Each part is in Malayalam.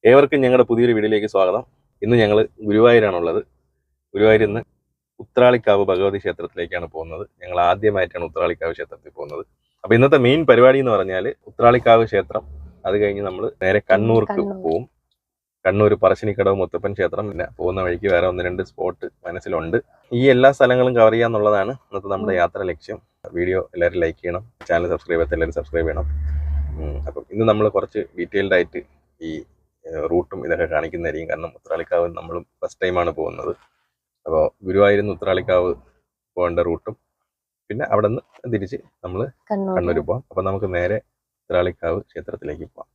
ഏവർക്കും ഞങ്ങളുടെ പുതിയൊരു വീഡിയോയിലേക്ക് സ്വാഗതം. ഇന്ന് ഞങ്ങൾ ഗുരുവായൂരാണുള്ളത്. ഗുരുവായൂരിൽ നിന്ന് ഉത്രാളിക്കാവ് ഭഗവതി ക്ഷേത്രത്തിലേക്കാണ് പോകുന്നത്. ഞങ്ങൾ ആദ്യമായിട്ടാണ് ഉത്രാളിക്കാവ് ക്ഷേത്രത്തിൽ പോകുന്നത്. അപ്പോൾ ഇന്നത്തെ മെയിൻ പരിപാടി എന്ന് പറഞ്ഞാൽ ഉത്രാളിക്കാവ് ക്ഷേത്രം, അത് കഴിഞ്ഞ് നമ്മൾ നേരെ കണ്ണൂർക്ക് പോവും. കണ്ണൂർ പറശ്ശിനിക്കടവ് മുത്തപ്പൻ ക്ഷേത്രം, പിന്നെ പോകുന്ന വഴിക്ക് വേറെ 1-2 സ്പോട്ട് മനസ്സിലുണ്ട്. ഈ എല്ലാ സ്ഥലങ്ങളും കവർ ചെയ്യാന്നുള്ളതാണ് ഇന്നത്തെ നമ്മുടെ യാത്ര ലക്ഷ്യം. വീഡിയോ എല്ലാവരും ലൈക്ക് ചെയ്യണം, ചാനൽ സബ്സ്ക്രൈബ് ചെയ്യാത്ത എല്ലാവരും സബ്സ്ക്രൈബ് ചെയ്യണം. അപ്പം ഇന്ന് നമ്മൾ കുറച്ച് ഡീറ്റെയിൽഡ് ആയിട്ട് ഈ റൂട്ടും ഇതൊക്കെ കാണിക്കുന്നതായിരിക്കും. കാരണം ഉത്രാളിക്കാവ് നമ്മൾ ഫസ്റ്റ് ടൈമാണ് പോകുന്നത്. അപ്പോൾ ഗുരുവായൂരിൽ നിന്ന് ഉത്രാളിക്കാവ് പോകേണ്ട റൂട്ടും പിന്നെ അവിടെ നിന്ന് തിരിച്ച് നമ്മൾ കണ്ണൂർ പോകാം. അപ്പോൾ നമുക്ക് നേരെ ഉത്രാളിക്കാവ് ക്ഷേത്രത്തിലേക്ക് പോകാം.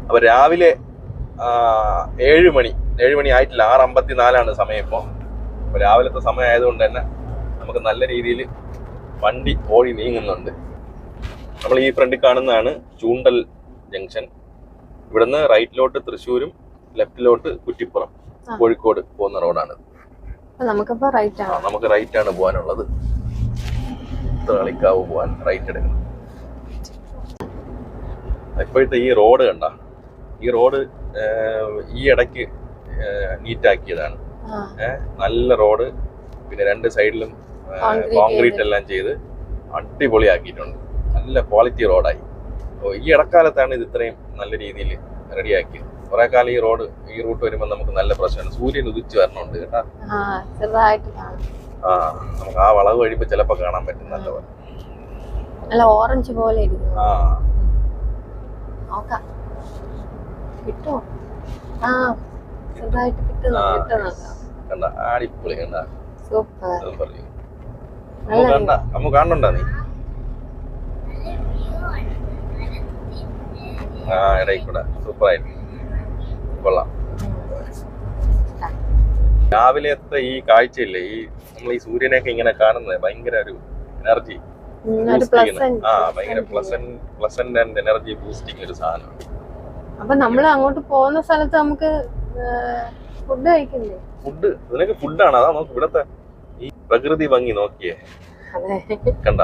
അപ്പോൾ രാവിലെ 7 മണി ആയിട്ടില്ല, 6:54 സമയം ഇപ്പോൾ. അപ്പോൾ രാവിലത്തെ സമയം ആയതുകൊണ്ട് തന്നെ നമുക്ക് നല്ല രീതിയിൽ വണ്ടി ഓടി നീങ്ങുന്നുണ്ട്. നമ്മൾ ഈ ഫ്രണ്ടിൽ കാണുന്നതാണ് ചൂണ്ടൽ ജംഗ്ഷൻ. ഇവിടുന്ന് റൈറ്റിലോട്ട് തൃശ്ശൂരും ലെഫ്റ്റിലോട്ട് കുറ്റിപ്പുറം കോഴിക്കോട് പോകുന്ന റോഡാണ്. നമുക്ക് റൈറ്റ് ആണ് പോകാനുള്ളത്. ഉത്രാളിക്കാവ് പോകാൻ റൈറ്റ് എടുക്കണം. ഇപ്പോഴത്തെ ഈ റോഡ് കണ്ട, ഈ റോഡ് ഈ ഇടയ്ക്ക് നീറ്റാക്കിയതാണ്. നല്ല റോഡ്, പിന്നെ 2 സൈഡിലും കോൺക്രീറ്റ് എല്ലാം ചെയ്ത് അടിപൊളിയാക്കിയിട്ടുണ്ട്. നല്ല ക്വാളിറ്റി റോഡായി. ഈ ഇടക്കാലത്താണ് ഇത് ഇത്രയും നല്ല രീതിയിൽ റെഡിയാക്കിയത്. കുറെ കാലം ഈ റൂട്ട് വരുമ്പോൾ നമുക്ക് നല്ല പ്രശ്നമാണ്. സൂര്യൻ ഉദിച്ചു വരണുണ്ട് കേട്ടാ. നമുക്ക് ആ വളവ് കഴിയുമ്പോ ചിലപ്പോ കാണാൻ പറ്റും നല്ല ഓറഞ്ച് പോലെ കണ്ട ആടിപ്പൊളി കണ്ട നമുക്ക് കാണുന്നുണ്ടാ നീ? ഇടയിക്കൂടെ സൂപ്പറായിട്ട് കൊള്ളാം. രാവിലത്തെ ഈ കാഴ്ചയില്ലേ, ഈ നമ്മൾ ഈ സൂര്യനെയൊക്കെ ഇങ്ങനെ കാണുന്നത് ഭയങ്കര ഒരു എനർജി ഭയങ്കര പ്ലസന്റ് ആൻഡ് എനർജി ബൂസ്റ്റിംഗ് ഒരു സാധനം. അപ്പൊ നമ്മൾ അങ്ങോട്ട് പോകുന്ന സ്ഥലത്ത് നമുക്ക് ഫുഡ് കഴിക്കില്ലേ? ഫുഡ് ഇതിനൊക്കെ ഫുഡാണ്. അതാ നോക്ക് ഇവിടത്തെ ഈ പ്രകൃതി ഭംഗി നോക്കിയേ, കണ്ട.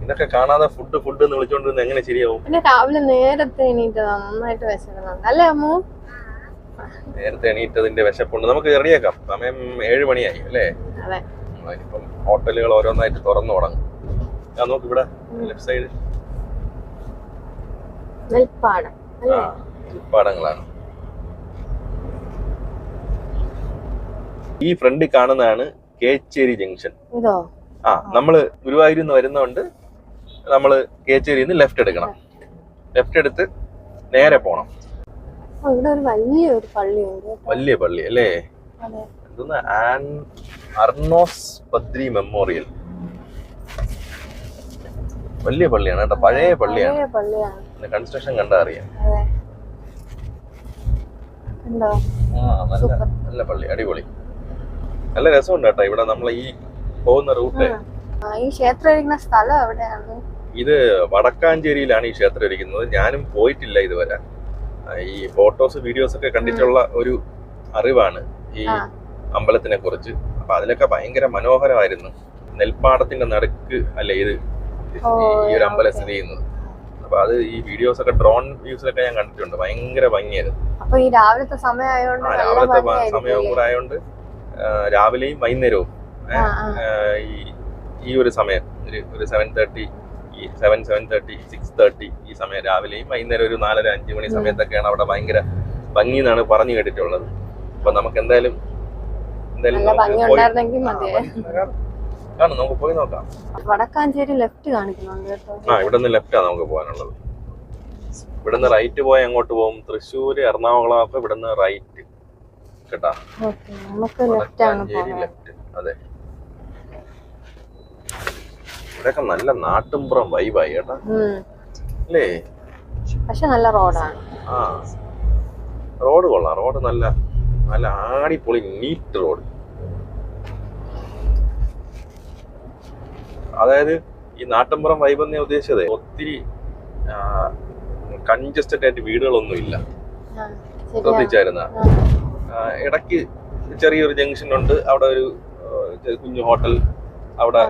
ഇതൊക്കെ കാണാതെ ഫുഡ് എന്ന് വിളിച്ചോണ്ടിരുന്ന എങ്ങനെ ശരിയാവും? പിന്നെ രാവിലെ നേരത്തെ എണീറ്റതാ, നന്നായിട്ട് വിശക്കുന്നുണ്ട് അല്ലേ അമ്മു? നേരത്തെ എണീറ്റതിന്റെ വിശപ്പുണ്ട്. നമുക്ക് റെഡിയാക്കാം. സമയം 7 മണിയായി അല്ലേ? ഇപ്പം ഹോട്ടലുകൾ ഓരോന്നായിട്ട് തുറന്നു തുടങ്ങും. ഞാൻ നോക്ക് ഇവിടെ ലെഫ്റ്റ് സൈഡ് നെൽപ്പാടങ്ങളാണ്. ഈ ഫ്രണ്ടിൽ കാണുന്നതാണ് കേച്ചേരി ജംഗ്ഷൻ. നമ്മള് ഗുരുവായൂരിൽ നിന്ന് വരുന്നോണ്ട് നമ്മള് കേച്ചേരിയിൽ നിന്ന് ലെഫ്റ്റ് എടുക്കണം. ലെഫ്റ്റ് എടുത്ത് നേരെ പോണം. വലിയ പള്ളി അല്ലേ? എന്തോന്ന്, അർണോസ് ബദ്രി മെമ്മോറിയൽ. വലിയ പള്ളിയാണ് കേട്ടോ, പഴയ പള്ളിയാണ്. കൺസ്ട്രക്ഷൻ കണ്ടാ അറിയാം. നല്ല പള്ളി, അടിപൊളി. നല്ല രസമുണ്ട് കേട്ടോ ഇവിടെ നമ്മൾ ഈ പോകുന്ന റൂട്ട്. ഈ ക്ഷേത്രം ഇരിക്കുന്ന സ്ഥലം എവിടെയാണ്? ഇത് വടക്കാഞ്ചേരിയിലാണ് ഈ ക്ഷേത്രം ഇരിക്കുന്നത്. ഞാനും പോയിട്ടില്ല ഇതുവരെ. ഈ ഫോട്ടോസ് വീഡിയോസ് ഒക്കെ കണ്ടിട്ടുള്ള ഒരു അറിവാണ് ഈ അമ്പലത്തിനെ കുറിച്ച്. അപ്പൊ അതിലൊക്കെ ഭയങ്കര മനോഹരമായിരുന്നു. നെൽപ്പാടത്തിന്റെ നടുക്ക് അല്ലേ ഇത് ഈ ഒരു അമ്പലം സ്ഥിതി ചെയ്യുന്നത്. അപ്പൊ അത് ഈ വീഡിയോസ് ഒക്കെ ഡ്രോൺ വ്യൂസിലൊക്കെ ഞാൻ കണ്ടിട്ടുണ്ട്. ഭയങ്കര ഭംഗിയായിരുന്നു. അപ്പൊ ഈ രാവിലത്തെ സമയവും കൂടെ ആയതുകൊണ്ട് രാവിലെയും വൈകുന്നേരവും ഈ ഒരു സമയം ഒരു 7:30, 6:30 ഈ സമയം, രാവിലെയും വൈകുന്നേരം ഒരു 4-5 മണി സമയത്തൊക്കെയാണ് അവിടെ ഭയങ്കര ഭംഗി എന്നാണ് പറഞ്ഞു കേട്ടിട്ടുള്ളത്. അപ്പൊ നമുക്ക് എന്തായാലും നമുക്ക് പോയി നോക്കാം. വടക്കാഞ്ചേരി ലെഫ്റ്റ് കാണിക്കുന്നുണ്ട്. ഇവിടുന്ന് ലെഫ്റ്റാണ് നമുക്ക് പോകാനുള്ളത്. ഇവിടുന്ന് റൈറ്റ് പോയി അങ്ങോട്ട് പോകും. തൃശ്ശൂര്, എറണാകുളം ഒക്കെ ഇവിടുന്ന് റൈറ്റ് കേട്ടാ. ലെഫ്റ്റ്. അതെ, ഇവിടെയൊക്കെ നല്ല നാട്ടുംപുറം വൈബായി കേട്ടാ അല്ലേ? പക്ഷെ നല്ല റോഡാണ്. റോഡ് കൊള്ളാം. റോഡ് നല്ല നല്ല ആടിപ്പൊളി നീറ്റ് റോഡ്. അതായത് ഈ നാട്ടുംപുറം വൈബ് എന്ന് ഉദ്ദേശിച്ചത് ഒത്തിരി കൺജസ്റ്റഡ് ആയിട്ട് വീടുകളൊന്നും ഇല്ല. ശ്രദ്ധിച്ചായിരുന്ന ഇടയ്ക്ക് ചെറിയൊരു ജംഗ്ഷൻ ഉണ്ട്. അവിടെ ഒരു കുഞ്ഞു ഹോട്ടൽ, അവിടെ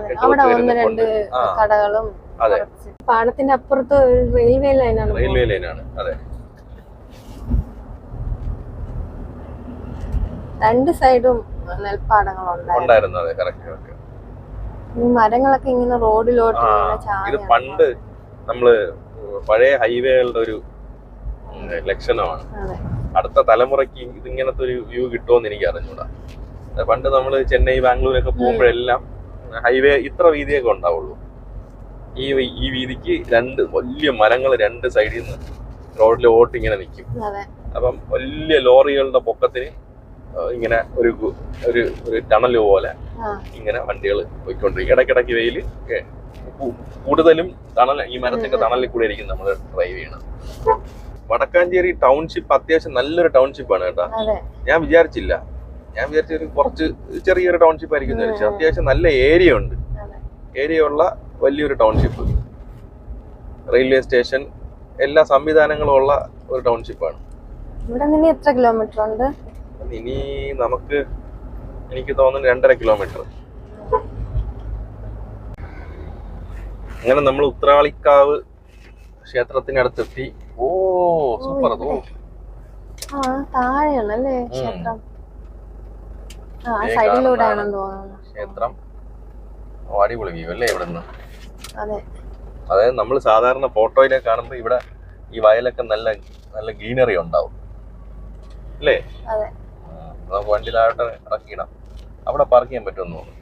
കടകളും. അതെ, പാടത്തിന്റെ അപ്പുറത്ത് റെയിൽവേ ലൈനാണ്. റെയിൽവേ ലൈനാണ്. അതെ, രണ്ട് സൈഡും നെൽപ്പാടങ്ങളുണ്ടായിരുന്നു. ഉണ്ടായിരുന്നു. അതെ, കറക്റ്റ്. ഈ മരങ്ങളൊക്കെ ഇങ്ങനെ റോഡിലോട്ട് ഇത് പണ്ട് നമ്മള് പഴയ ഹൈവേകളുടെ ഒരു ലക്ഷണമാണ്. അടുത്ത തലമുറയ്ക്ക് ഇതിങ്ങനത്തെ ഒരു വ്യൂ കിട്ടുമെന്ന് എനിക്ക് അറിഞ്ഞൂടാ. പണ്ട് നമ്മള് ചെന്നൈ, ബാംഗ്ലൂരൊക്കെ പോകുമ്പോഴെല്ലാം ഹൈവേ ഇത്ര വീതിയൊക്കെ ഉണ്ടാവുള്ളൂ. ഈ വീതിക്ക് രണ്ട് വലിയ മരങ്ങൾ രണ്ട് സൈഡിൽ നിന്ന് റോഡിലോട്ട് ഇങ്ങനെ നിൽക്കും. അപ്പം വലിയ ലോറികളുടെ പൊക്കത്തിന് ഇങ്ങനെ ഒരു ടണൽ പോലെ ഇങ്ങനെ വണ്ടികൾ പോയിക്കൊണ്ടിരിക്കും. ഇടയ്ക്കിടയ്ക്ക് വെയില്, കൂടുതലും ഈ മരത്തിന്റെ തണലിൽ കൂടെ ആയിരിക്കും നമ്മൾ ഡ്രൈവ് ചെയ്യണം. വടക്കാഞ്ചേരി ടൗൺഷിപ്പ് അത്യാവശ്യം നല്ലൊരു ടൗൺഷിപ്പാണ് കേട്ടോ. ഞാൻ വിചാരിച്ചില്ല, ഒരു കുറച്ച് ചെറിയൊരു ടൗൺഷിപ്പ് ആയിരിക്കും വിചാരിച്ചു. അത്യാവശ്യം നല്ല ഏരിയ ഉള്ള വലിയൊരു ടൗൺഷിപ്പ്, റെയിൽവേ സ്റ്റേഷൻ, എല്ലാ സംവിധാനങ്ങളും ഉള്ള ഒരു ടൗൺഷിപ്പാണ്. എത്ര കിലോമീറ്റർ ഉണ്ട്? ഇനി എനിക്ക് തോന്നുന്നു 2.5 കിലോമീറ്റർ. അങ്ങനെ നമ്മൾ ഉത്രാളിക്കാവ് ക്ഷേത്രത്തിനടുത്തെത്തി. ഓ സൂപ്പർ. താഴെയാണല്ലേ ക്ഷേത്രം? ക്ഷേത്രം അടിപൊളി വ്യൂ അല്ലേ ഇവിടുന്ന്? അതായത് നമ്മൾ സാധാരണ ഫോട്ടോയിലെ കാണുമ്പോ ഇവിടെ ഈ വയലൊക്കെ നല്ല ഗ്രീനറി ഉണ്ടാവും അല്ലേ? നമുക്ക് വണ്ടി താഴോട്ട് ഇറക്കിയിടാം. അവിടെ പാർക്ക് ചെയ്യാൻ പറ്റുമെന്ന് തോന്നുന്നു.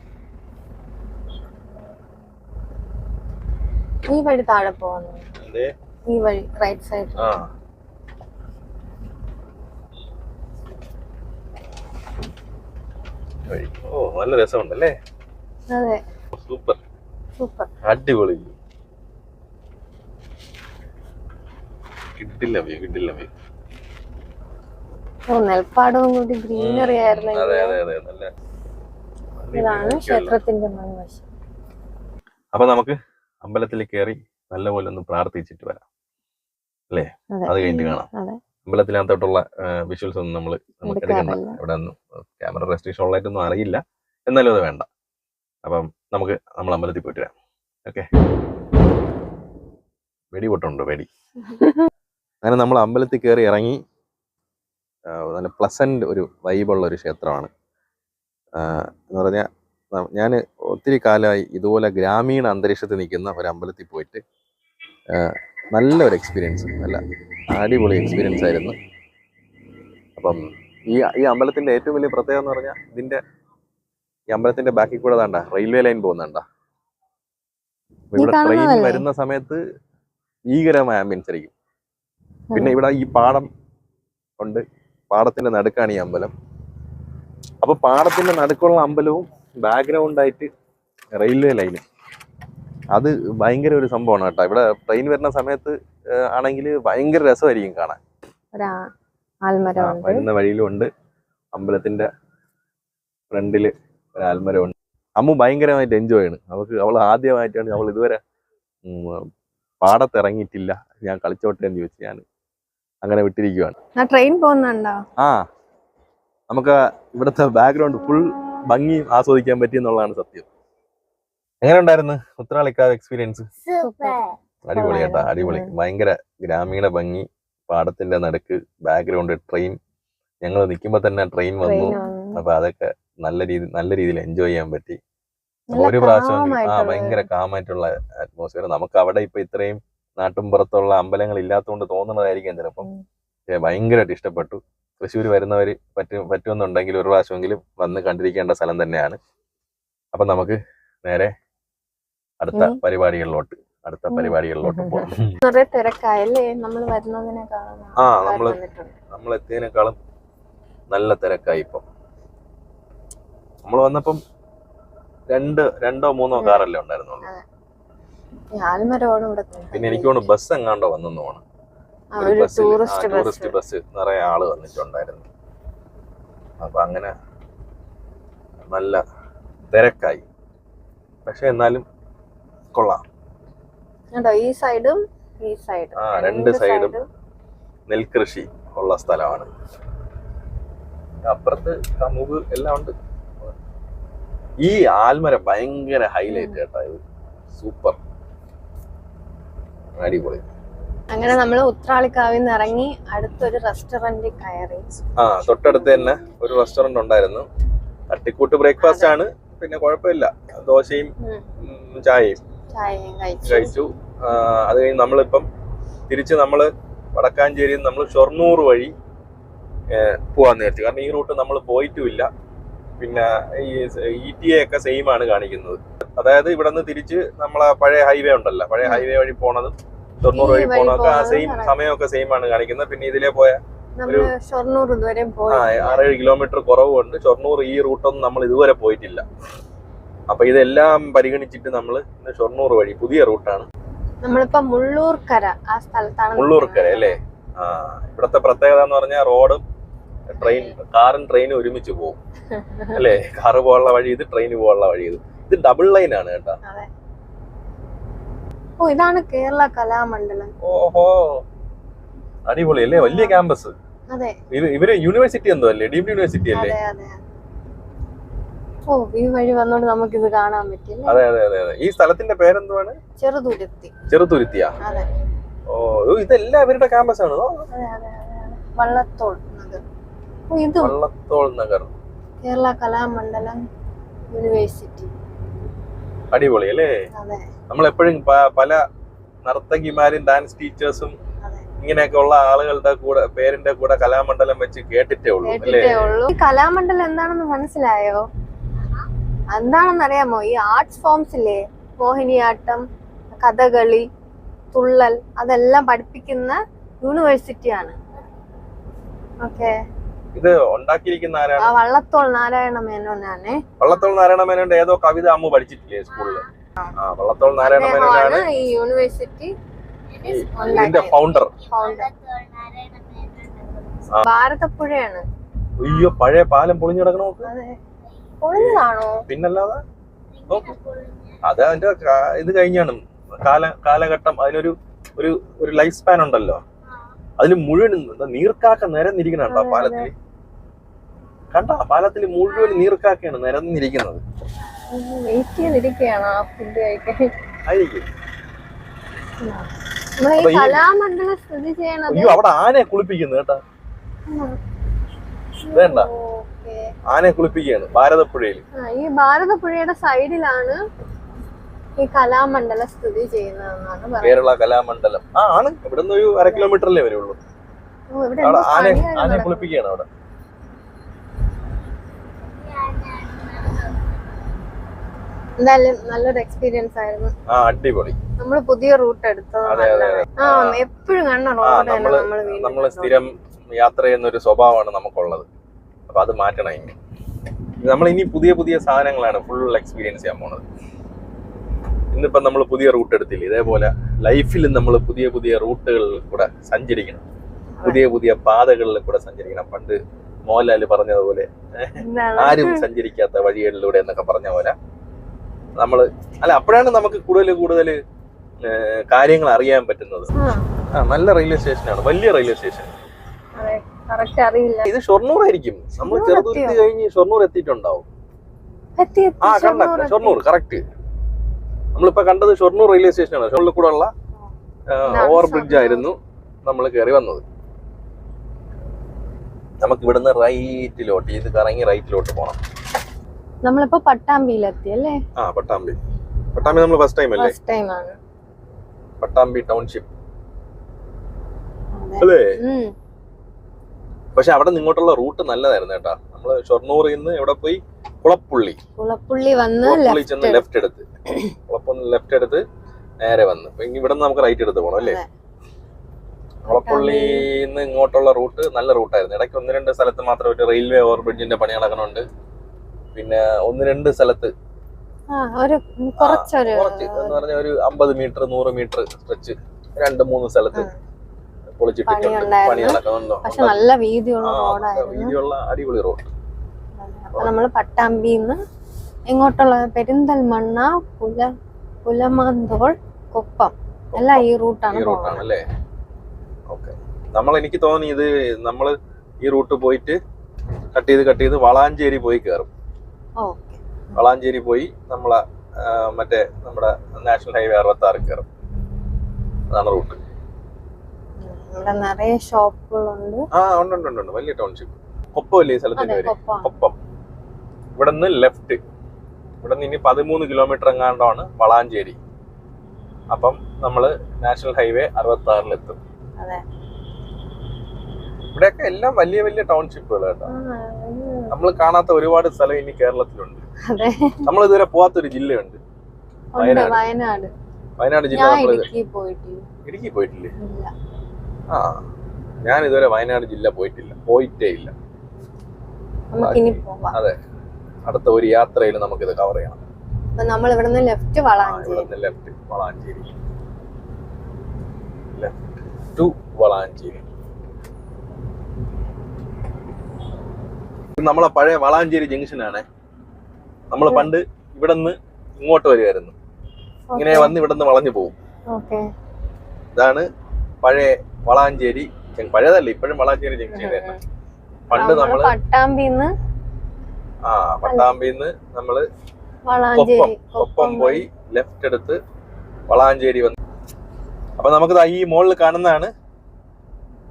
ഈ വഴി താഴെ പോകുന്നു. ഈ വഴി റൈറ്റ് സൈഡ്. ഓ നല്ല രസമുണ്ടല്ലേ? അതെ, സൂപ്പർ അടിപൊളി. കിട്ടില്ല വ്യൂ. നെൽപ്പാടവും കൂടി ഗ്രീനറി ആയിരുന്നു. നല്ല. ഇതാണ് ക്ഷേത്രത്തിന്റെ മുൻവശം. അപ്പൊ നമുക്ക് അമ്പലത്തിൽ കയറി നല്ലപോലെ ഒന്ന് പ്രാർത്ഥിച്ചിട്ട് വരാം അല്ലേ? അത് കഴിഞ്ഞിട്ട് കാണാം. അമ്പലത്തിനകത്തോട്ടുള്ള വിഷ്വൽസ് ഒന്നും നമുക്ക് എടുക്കണ്ട. ഇവിടെ ഒന്നും ക്യാമറ റെസ്ട്രിക്ഷൻ ഉള്ളതായിട്ടൊന്നും അറിയില്ല, എന്നാലും അത് വേണ്ട. അപ്പം നമ്മൾ അമ്പലത്തിൽ പോയിട്ട് വരാം. ഓക്കെ. വെടി പൊട്ടുണ്ട്. അങ്ങനെ നമ്മൾ അമ്പലത്തിൽ കയറി ഇറങ്ങി. നല്ല പ്ലസന്റ് ഒരു വൈബുള്ള ഒരു ക്ഷേത്രമാണ്. എന്ന് പറഞ്ഞാൽ ഞാൻ ഒത്തിരി കാലമായി ഇതുപോലെ ഗ്രാമീണ അന്തരീക്ഷത്തിൽ നിൽക്കുന്ന ഒരു അമ്പലത്തിൽ പോയിട്ട് നല്ലൊരു എക്സ്പീരിയൻസ്, നല്ല അടിപൊളി എക്സ്പീരിയൻസ് ആയിരുന്നു. അപ്പം ഈ അമ്പലത്തിൻ്റെ ഏറ്റവും വലിയ പ്രത്യേകത എന്ന് പറഞ്ഞാൽ ഈ അമ്പലത്തിൻ്റെ ബാക്കിൽ കൂടെ താണ്ട റെയിൽവേ ലൈൻ പോകുന്നുണ്ട. ഇവിടെ ട്രെയിൻ വരുന്ന സമയത്ത് ഭീകരമായ ആംബിയൻസ് ആയിരിക്കും. പിന്നെ ഇവിടെ ഈ പാടം ഉണ്ട്, പാടത്തിന്റെ നടുക്കാണ് ഈ അമ്പലം. അപ്പൊ പാടത്തിന്റെ നടുക്കുള്ള അമ്പലവും ബാക്ക്ഗ്രൗണ്ടായിട്ട് റെയിൽവേ ലൈന്, അത് ഭയങ്കര ഒരു സംഭവമാണ് കേട്ടോ. ഇവിടെ ട്രെയിൻ വരുന്ന സമയത്ത് ആണെങ്കിൽ ഭയങ്കര രസമായിരിക്കും കാണാൻ. വരുന്ന വഴിയിലുണ്ട്, അമ്പലത്തിന്റെ ഫ്രണ്ടില് ഒരു ആൽമരമുണ്ട്. അമ്മു ഭയങ്കരമായിട്ട് എൻജോയ് ചെയ്യണം. അവൾ ആദ്യമായിട്ടാണ്, അവൾ ഇതുവരെ പാടത്തിറങ്ങിയിട്ടില്ല. ഞാൻ കളിച്ചോട്ടെ എന്ന് ചോദിച്ചു, ഞാൻ അങ്ങനെ വിട്ടിരിക്കുവാണ്. ട്രെയിൻ പോകുന്നുണ്ടോ? നമുക്ക് ഇവിടുത്തെ ബാക്ക്ഗ്രൗണ്ട് ഫുൾ ഭംഗി ആസ്വദിക്കാൻ പറ്റി എന്നുള്ളതാണ് സത്യം. എങ്ങനെ ഉണ്ടായിരുന്നു ഉത്രാളിക്കാവ് എക്സ്പീരിയൻസ്? അടിപൊളി കേട്ടാ, അടിപൊളി. ഭയങ്കര ഗ്രാമീണ ഭംഗി, പാടത്തിന്റെ നടുക്ക്, ബാക്ക്ഗ്രൗണ്ട്, ട്രെയിൻ. ഞങ്ങൾ നിൽക്കുമ്പോ തന്നെ ട്രെയിൻ വന്നു. അപ്പൊ അതൊക്കെ നല്ല രീതിയിൽ എൻജോയ് ചെയ്യാൻ പറ്റി. ഒരു പ്രാവശ്യം ഭയങ്കര കാമായിട്ടുള്ള അറ്റ്മോസ്ഫിയർ. നമുക്ക് അവിടെ ഇപ്പൊ ഇത്രയും നാട്ടുംപുറത്തുള്ള അമ്പലങ്ങൾ ഇല്ലാത്തതുകൊണ്ട് തോന്നുന്നതായിരിക്കും ചിലപ്പം. ഭയങ്കരമായിട്ട് ഇഷ്ടപ്പെട്ടു. തൃശ്ശൂർ വരുന്നവർ പറ്റുമെന്നുണ്ടെങ്കിൽ ഒരു പ്രാവശ്യമെങ്കിലും വന്ന് കണ്ടിരിക്കേണ്ട സ്ഥലം തന്നെയാണ്. അപ്പൊ നമുക്ക് നേരെ അടുത്ത പരിപാടികളിലോട്ട് പോകാം. നമ്മൾ എത്തിയതിനേക്കാളും നല്ല തിരക്കായി. ഇപ്പം നമ്മൾ വന്നപ്പം രണ്ടോ മൂന്നോ കാറല്ലേ ഉണ്ടായിരുന്നുള്ളൂ. പിന്നെ എനിക്ക് തോന്നുന്നു ബസ് എങ്ങാണ്ടോ വന്നെന്ന് തോന്നുന്നു. ടൂറിസ്റ്റ് ബസ് നിറയെ ആള് വന്നിട്ടുണ്ടായിരുന്നു. അപ്പൊ അങ്ങനെ നല്ല തിരക്കായി. പക്ഷെ എന്നാലും കൊള്ളാം. ഈ സൈഡും രണ്ട് സൈഡും നെൽകൃഷി ഉള്ള സ്ഥലമാണ്. അപ്പുറത്ത് കമുക് എല്ലാം ഉണ്ട്. ഈ ആൽമരം ഭയങ്കര ഹൈലൈറ്റ് കേട്ടോ. ഇത് സൂപ്പർ, അടിപൊളി. അങ്ങനെ നമ്മൾ ഉത്രാളിക്കാവിൽ നിന്ന് ഇറങ്ങി അടുത്തൊരു റെസ്റ്റോറന്റിൽ കയറി. തൊട്ടടുത്ത് തന്നെ ഒരു റെസ്റ്റോറന്റ് ഉണ്ടായിരുന്നു. തട്ടിക്കൂട്ട് ബ്രേക്ക്ഫാസ്റ്റ് ആണ്, പിന്നെ കുഴപ്പമില്ല. ദോശയും ചായയും കഴിച്ചു. അത് കഴിഞ്ഞ് നമ്മളിപ്പം തിരിച്ച് നമ്മള് വടക്കാഞ്ചേരിയിൽ നമ്മൾ ഷൊർണൂർ വഴി പോവാൻ നേരത്തെ. കാരണം ഈ റൂട്ട് നമ്മൾ പോയിട്ടുമില്ല. പിന്നെ ഈ ETA ഒക്കെ സെയിം ആണ് കാണിക്കുന്നത്. അതായത് ഇവിടെ നിന്ന് തിരിച്ച് നമ്മളെ പഴയ ഹൈവേ ഉണ്ടല്ലോ, പഴയ ഹൈവേ വഴി പോണതും ഷൊർണൂർ വഴി പോണതൊക്കെ ആ സെയിം സമയമൊക്കെ സെയിം ആണ് കാണിക്കുന്നത്. പിന്നെ ഇതിലെ പോയ ഒരു 6-7 കിലോമീറ്റർ കുറവുണ്ട്. ഷൊർണൂർ ഈ റൂട്ടൊന്നും നമ്മൾ ഇതുവരെ പോയിട്ടില്ല. അപ്പൊ ഇതെല്ലാം പരിഗണിച്ചിട്ട് നമ്മൾ ഇന്ന് ഷൊർണൂർ വഴി പുതിയ റൂട്ടാണ്. നമ്മളിപ്പോ മുള്ളൂർക്കര ആ സ്ഥലത്താണ്. മുള്ളൂർക്കര അല്ലേ? ഇവിടത്തെ പ്രത്യേകത എന്ന് പറഞ്ഞാൽ റോഡും കാറും ട്രെയിനും ഒരുമിച്ച് പോകും അല്ലേ? കാറ് പോകാനുള്ള വഴി ഇത്, ട്രെയിന് പോകാനുള്ള വഴി ഇത്. ഇത് ഡബിൾ ലൈൻ ആണ് കേട്ടോ. ഓ, ഇതാണ് കേരള കലാമണ്ഡലം. ഓഹോ, അടിപൊളി അല്ലേ? വലിയ ക്യാമ്പസ്. ഇവര് യൂണിവേഴ്സിറ്റി എന്തോ അല്ലേ? ഡീംഡ് യൂണിവേഴ്സിറ്റി അല്ലേ? ഓ, ഈ വഴി വന്നോണ്ട് നമുക്ക് ഇത് കാണാൻ പറ്റില്ല. അതെ അതെ അതെ അതെ. ഈ സ്ഥലത്തിന്റെ പേരെന്തുവാണ്? ചെറുതുരുത്തിയാ? ഓ, ഇതെല്ലാം ഇവരുടെ ക്യാമ്പസ് ആണ്. വള്ളത്തോൾ നഗർ കേരള കലാമണ്ഡലം യൂണിവേഴ്സിറ്റി. അടിപൊളി അല്ലേ? നമ്മളെപ്പോഴും പല നർത്തകിമാരും ഡാൻസ് ടീച്ചേഴ്സും ഇങ്ങനെയൊക്കെ ഉള്ള ആളുകളുടെ കൂടെ പേരിന്റെ കൂടെ കലാമണ്ഡലം വെച്ച് കേട്ടിട്ടേ ഉള്ളൂ അല്ലേ? കലാമണ്ഡലം എന്താണെന്ന് മനസ്സിലായോ? എന്താണെന്ന് അറിയാമോ? ഈ ആർട്സ് ഫോംസ് ഇല്ലേ, മോഹിനിയാട്ടം, കഥകളി, തുള്ളൽ, അതെല്ലാം പഠിപ്പിക്കുന്ന യൂണിവേഴ്സിറ്റിയാണ്. ഓക്കെ, ഇത് ഉണ്ടാക്കിയിരിക്കുന്ന ആരാണ്? വള്ളത്തോൾ നാരായണ മേനോനാണ്. വള്ളത്തോൾ നാരായണ മേനോന്റെ ഏതോ കവിത അമ്മ പഠിച്ചിട്ടില്ലേ സ്കൂളില്? വള്ളത്തോൾ നാരായണ മേനോനാണ് ഈ യൂണിവേഴ്സിറ്റി ഫൗണ്ടർ. ഭാരതപ്പുഴയാണ്. അയ്യോ, പഴയ പാലം പൊളിഞ്ഞു കിടക്കണോ? പൊളിഞ്ഞതാണോ? പിന്നല്ലാതെ. അത് അതിന്റെ ഇത് കഴിഞ്ഞാണ് കാലഘട്ടം. അതിനൊരു ഒരു ലൈഫ് സ്പാൻ ഉണ്ടല്ലോ. അതിൽ മുഴുവൻ നീർക്കാക്ക നിരന്നിരിക്കണ പാലത്തില്. കണ്ട, പാലത്തിൽ മുഴുവൻ നീർക്കാക്കയാണ് നിരന്നിരിക്കുന്നത്. അയ്യോ, അവിടെ ആനയെ കുളിപ്പിക്കുന്നു കേട്ടാ. വേണ്ട, ആനയെ കുളിപ്പിക്കുകയാണ് ഭാരതപ്പുഴയിൽ. ഈ ഭാരതപ്പുഴയുടെ സൈഡിലാണ് ഈ കലാമണ്ഡലം സ്ഥിതി ചെയ്യുന്നതെന്നാണ് കേരള കലാമണ്ഡലം. ആണ്. ഇവിടെ നിന്ന് ഒരു 1/2 കിലോമീറ്ററല്ലേ വരുള്ളൂ. അവിടെ ആനയെ കുളിപ്പിക്കുകയാണ് അവിടെ. എന്തായാലും നല്ലൊരു എക്സ്പീരിയൻസ് ആയിരുന്നു. അടിപൊളി. നമ്മള് പുതിയ റൂട്ട് എടുത്തത്. എപ്പോഴും നമ്മള് സ്ഥിരം യാത്ര ചെയ്യുന്ന ഒരു സ്വഭാവമാണ് നമുക്കുള്ളത്. അപ്പൊ അത് മാറ്റണം. ഇനി നമ്മൾ ഇനി പുതിയ പുതിയ സാധനങ്ങളാണ് ഫുൾ എക്സ്പീരിയൻസ് ചെയ്യാൻ പോണത്. ഇന്നിപ്പം നമ്മൾ പുതിയ റൂട്ട് എടുത്തില്ല, ഇതേപോലെ ലൈഫിൽ നമ്മൾ പുതിയ പുതിയ റൂട്ടുകളിൽ കൂടെ സഞ്ചരിക്കണം, പുതിയ പുതിയ പാതകളിൽ കൂടെ സഞ്ചരിക്കണം. പണ്ട് മോഹൻലാൽ പറഞ്ഞതുപോലെ ആരും സഞ്ചരിക്കാത്ത വഴികളിലൂടെ എന്നൊക്കെ പറഞ്ഞ പോലെ നമ്മള് അപ്പോഴാണ് നമുക്ക് കൂടുതൽ കാര്യങ്ങൾ അറിയാൻ പറ്റുന്നത്. നല്ല റെയിൽവേ സ്റ്റേഷനാണ്, വലിയ റെയിൽവേ സ്റ്റേഷൻ. ഇത് ഷൊർണൂർ ആയിരിക്കും. നമ്മൾ ചെറുതുരുത്തി കഴിഞ്ഞ് ഷൊർണൂർ എത്തിയിട്ടുണ്ടാവും. ഷൊർണൂർ കറക്റ്റ്. നമ്മളിപ്പോ കണ്ടത് ഷൊർണൂർ റെയിൽവേ സ്റ്റേഷനാണ്. ഷൊർണൂരിൽ കൂടെ ഉള്ള ഓവർ ബ്രിഡ്ജ് ആയിരുന്നു നമ്മൾ കയറി വന്നത്. നമുക്ക് ഇവിടുന്ന് റൈറ്റിലോട്ട് ഇത് കറങ്ങി റൈറ്റിലോട്ട് പോണം. നമ്മളിപ്പോ പട്ടാമ്പിയിലെത്തി അല്ലേ? പട്ടാമ്പി നമ്മൾ ഫസ്റ്റ് ടൈം അല്ലേ? പട്ടാമ്പി ടൗൺഷിപ്പ് അല്ലേ? പക്ഷെ അവിടെ നിങ്ങോട്ടുള്ള റൂട്ട് നല്ലതായിരുന്നു കേട്ടാ. നമ്മള് ഷൊർണൂറിൽ നിന്ന് എവിടെ പോയി? കുളപ്പുള്ളി ചെന്ന് ലെഫ്റ്റ് എടുത്ത് നേരെ വന്ന് ഇവിടെ നിന്ന് നമുക്ക് റൈറ്റ് എടുത്ത് പോകണം അല്ലേ? കുളപ്പുള്ളിന്ന് ഇങ്ങോട്ടുള്ള റൂട്ട് നല്ല റൂട്ടായിരുന്നു. ഇടയ്ക്ക് 1-2 സ്ഥലത്ത് മാത്രം ഒരു റെയിൽവേ ഓവർ ബ്രിഡ്ജിന്റെ പണി നടക്കണുണ്ട്. പിന്നെ 1-2 സ്ഥലത്ത് എന്ന് പറഞ്ഞ ഒരു 50 മീറ്റർ 100 മീറ്റർ സ്ട്രെച്ച് 2-3 സ്ഥലത്ത് പൊളിച്ചിട്ടിട്ടുണ്ട്. പണി നടക്കുന്നുണ്ടോ? നല്ല വീതിയുള്ള അടിപൊളി റോഡ്. നമ്മള് പട്ടാമ്പിന്ന് ഇങ്ങോട്ടുള്ള പെരിന്തൽമണ്ണ, പുലമന്തോൾ, കൊപ്പം എല്ലാം ഈ റൂട്ടാണ് അല്ലേ? ഓക്കെ. എനിക്ക് തോന്നി ഇത് നമ്മള് ഈ റൂട്ട് പോയിട്ട് കട്ട് ചെയ്ത് വളാഞ്ചേരി പോയി കയറും. വളാഞ്ചേരി പോയി നമ്മുടെ നാഷണൽ ഹൈവേ 66 കയറും. അതാണ് റൂട്ട്. ഇവിടെ നിറയെ ഷോപ്പുകളുണ്ട്. ഉണ്ട് വലിയ ടൗൺഷിപ്പ്. കൊപ്പമല്ലേ ഈ സ്ഥലത്തിന്റെ പേര്? കൊപ്പം. കൊപ്പം. ഇവിടെ നിന്ന് ലെഫ്റ്റ്, ഇവിടെ നിന്ന് ഇനി 13 കിലോമീറ്റർ എങ്ങാണ്ടാണ് വളാഞ്ചേരി. അപ്പം നമ്മള് നാഷണൽ ഹൈവേ 66-ലെത്തും. അതെ. ഇവിടെയൊക്കെ എല്ലാം വലിയ വലിയ ടൗൺഷിപ്പുകൾ കേട്ടോ. നമ്മൾ കാണാത്ത ഒരുപാട് സ്ഥലം ഇനി കേരളത്തിലുണ്ട്. അതെ. നമ്മൾ ഇതുവരെ പോവാത്തൊരു ജില്ലയുണ്ട്, വയനാട്. വയനാട് ജില്ല. ഞാൻ നമ്മള് ഇടുക്കി പോയിട്ടില്ലേ? ഇല്ല. ആ, ഞാൻ ഇതുവരെ വയനാട് ജില്ല പോയിട്ടേ ഇല്ല. നമുക്കിനി പോവാം. അതെ, അടുത്ത ഒരു യാത്രയിൽ നമുക്കിത് കവർ ചെയ്യണം. അപ്പൊ നമ്മൾ ഇവിടുന്ന് left Valanchery. Left Valanchery, left to Valanchery. നമ്മളെ പഴയ വളാഞ്ചേരി ജംഗ്ഷനാണ്. നമ്മൾ പണ്ട് ഇവിടെ നിന്ന് ഇങ്ങോട്ട് വരുമായിരുന്നു, ഇങ്ങനെ വന്ന് ഇവിടെ നിന്ന് വളഞ്ഞു പോകും. ഇതാണ് പഴയ വളാഞ്ചേരി. പഴയതല്ല, ഇപ്പോഴും വളാഞ്ചേരി ജംഗ്ഷൻ തന്നെ. പണ്ട് നമ്മള് പട്ടാമ്പിന്ന് നമ്മള് കൊപ്പം പോയി ലെഫ്റ്റ് എടുത്ത് വളാഞ്ചേരി വന്നു. അപ്പൊ നമുക്ക് ഈ മോളിൽ കാണുന്നതാണ്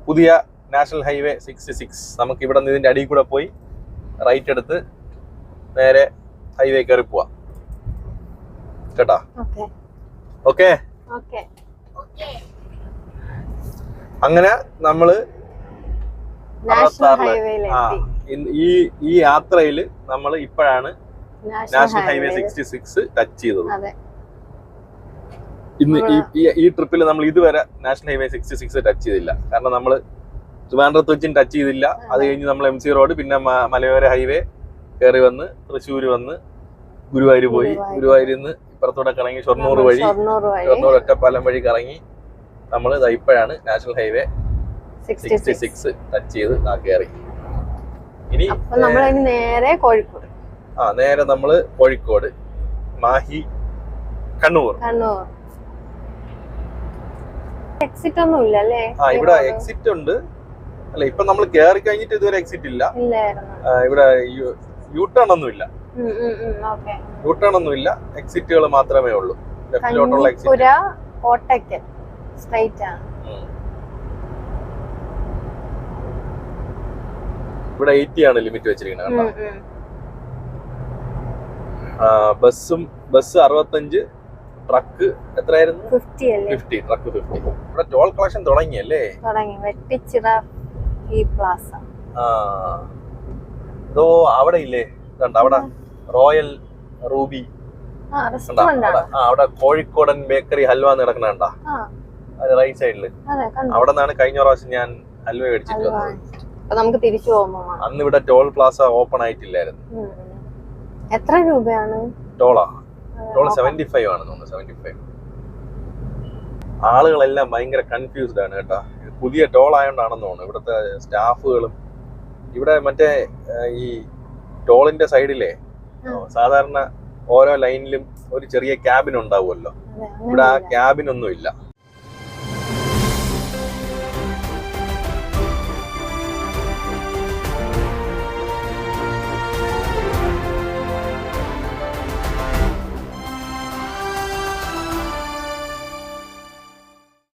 പുതിയ നാഷണൽ ഹൈവേ 66. നമുക്ക് ഇവിടെ നിന്ന് ഇതിന്റെ അടിയിൽ കൂടെ പോയി റൈറ്റ് എടുത്ത് നേരെ ഹൈവേ കയറി പോവാം കേട്ടാ. ഓക്കെ. അങ്ങനെ നമ്മള് ഈ യാത്രയില് നമ്മൾ ഇപ്പോഴാണ് നാഷണൽ ഹൈവേ 66 ടച്ച് ചെയ്തത്. ഇന്ന് ഈ ട്രിപ്പിൽ നമ്മൾ ഇതുവരെ നാഷണൽ ഹൈവേ 66 ടച്ച് ചെയ്തില്ല. കാരണം നമ്മള് ട്രിവാൻഡ്രത്ത് വെച്ചും ടച്ച് ചെയ്തില്ല. അത് കഴിഞ്ഞ് നമ്മൾ MC റോഡ്, പിന്നെ മലയോര ഹൈവേ കയറി വന്ന് തൃശ്ശൂര് വന്ന് ഗുരുവായൂർ പോയി. ഗുരുവായൂരിൽ നിന്ന് ഇപ്പുറത്തൂടെ കറങ്ങി ഷൊർണൂർ വഴി, ഷൊർണൂർ ഒറ്റപ്പാലം വഴി കറങ്ങി നമ്മൾ ഇപ്പോഴാണ് നാഷണൽ ഹൈവേ 66 ടച്ച് ചെയ്ത് കയറി. ഇനി നേരെ കോഴിക്കോട്. നേരെ നമ്മള് കോഴിക്കോട്, മാഹി, കണ്ണൂർ. എക്സിറ്റ് ഒന്നും ഇല്ല അല്ലേ? ഇവിടെ എക്സിറ്റ് ഉണ്ട്. അല്ല, ഇപ്പൊ നമ്മൾ കയറി കഴിഞ്ഞിട്ട് ഇതുവരെ എക്സിറ്റ് ഇല്ല. ഇവിടെ യൂട്ടേൺ ഒന്നുമില്ല. യൂട്ടേൺ ഒന്നുമില്ല, എക്സിറ്റുകൾ മാത്രമേ ഉള്ളൂ. ലെഫ്റ്റിലോട്ടുള്ള എക്സിറ്റ്. കോട്ടയ്ക്കൽ സ്ട്രൈറ്റ് ആണ്. ഇവിടെ 80 ആണ് ലിമിറ്റ് വെച്ചിരിക്കുന്നത്. ബസ് 65, ട്രക്ക് എത്രയായിരുന്നു? 50. ട്രക്ക് 50. ഇവിടെ ടോൾ കളക്ഷൻ തുടങ്ങിയല്ലേ? വെട്ടിച്ചിറ ഈ പ്ലാസ. അവിടെ ഇല്ലേ, അവിടെ റോയൽ റൂബി, അവിടെ കോഴിക്കോടൻ ബേക്കറി ഹൽവ നടക്കണ കണ്ടാ? അത് റൈറ്റ് സൈഡില്. അവിടെ നിന്നാണ് കഴിഞ്ഞ പ്രാവശ്യം ഞാൻ ഹൽവ മേടിച്ചിട്ട് വന്നത്. നമുക്ക് തിരിച്ചു പോകുമ്പോ അന്ന് ഇവിടെ ടോൾ പ്ലാസ ഓപ്പൺ ആയിട്ടില്ലായിരുന്നു. എത്ര രൂപയാണ് ടോൾ 75 ആണ് തോന്നുന്നു. 75. ആളുകളെല്ലാം ഭയങ്കര കൺഫ്യൂസ്ഡ് ആണ് കേട്ടാ. പുതിയ ടോൾ ആയതുകൊണ്ടാണെന്ന് തോന്നുന്നു. ഇവിടുത്തെ സ്റ്റാഫുകളും ഇവിടെ മറ്റേ ഈ ടോളിന്റെ സൈഡിലെ സാധാരണ ഓരോ ലൈനിലും ഒരു ചെറിയ ക്യാബിൻ ഉണ്ടാവുമല്ലോ. ഇവിടെ ആ ക്യാബിനൊന്നും ഇല്ല.